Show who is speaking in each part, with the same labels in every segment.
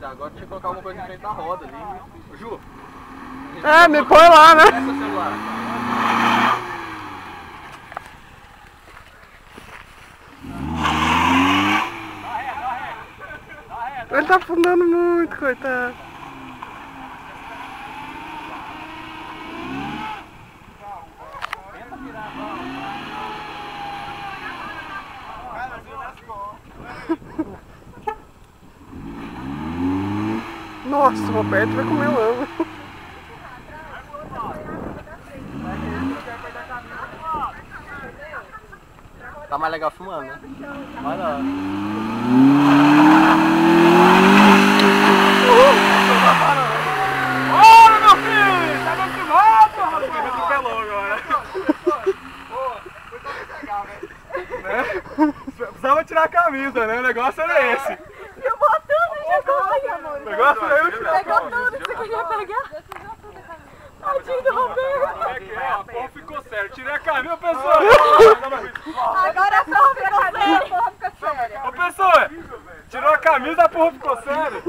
Speaker 1: agora tinha que colocar alguma coisa em frente da roda ali. Ju!
Speaker 2: É, me põe lá, né?
Speaker 1: Presta o celular.
Speaker 2: Ele tá afundando muito, coitado. Nossa, o Roberto vai comer lama.
Speaker 1: Tá mais legal filmando, né? Vai lá.
Speaker 3: Olha, meu filho! Tá dando filmado! Rapaz, me atropelou agora. Boa, foi pra pegar, velho. Precisava tirar a camisa, né? O negócio era esse.
Speaker 4: Filmou tudo, chegou aí, amor.
Speaker 3: O negócio era eu tirar a
Speaker 4: Pegou
Speaker 3: camisa.
Speaker 4: tudo que você queria pegar. Tadinho do Roberto.
Speaker 3: É que é, a porra ficou sério. Tirei a camisa, pessoa.
Speaker 4: Agora a porra ficou séria.
Speaker 3: Ô, pessoa, tirou a camisa, a porra ficou séria.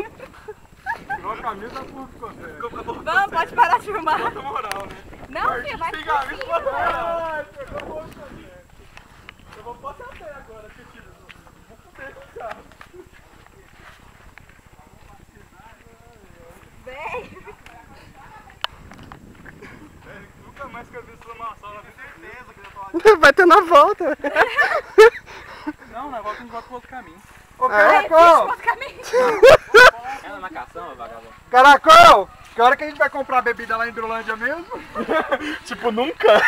Speaker 3: Tirou a camisa, a porra ficou séria.
Speaker 4: Vamos, pode parar de filmar.
Speaker 3: Muita moral, né?
Speaker 4: Não, filho, vai ficar assim.
Speaker 3: Ai, pegou o monte de. Eu vou passar a pé agora, tio. Vou fuder com o carro.
Speaker 4: Vem.
Speaker 3: Nunca mais quero ver essa maçã, eu tenho certeza que eu tô lá.
Speaker 2: Vai ter na volta.
Speaker 1: Não, na volta a gente volta pro outro caminho.
Speaker 3: Ô,
Speaker 2: É?
Speaker 3: Caracol!
Speaker 1: É na marcação, vagabundo.
Speaker 3: Caracol! Que hora que a gente vai comprar bebida lá em Hidrolândia mesmo? Tipo, nunca?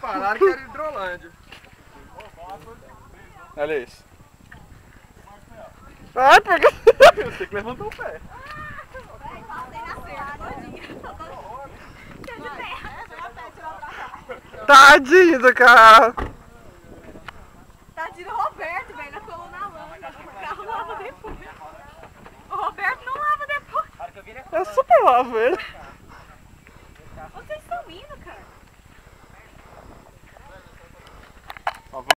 Speaker 3: Falaram que era Hidrolândia. Olha isso.
Speaker 2: Ai, porque...
Speaker 3: Você que levantou o pé.
Speaker 2: Tadinho do carro.
Speaker 4: Tadinho do Roberto, velho. Nós colou na lama. O carro lava depois. O Roberto não lava depois.
Speaker 2: Eu super lavo ele.
Speaker 4: Vocês estão indo, cara.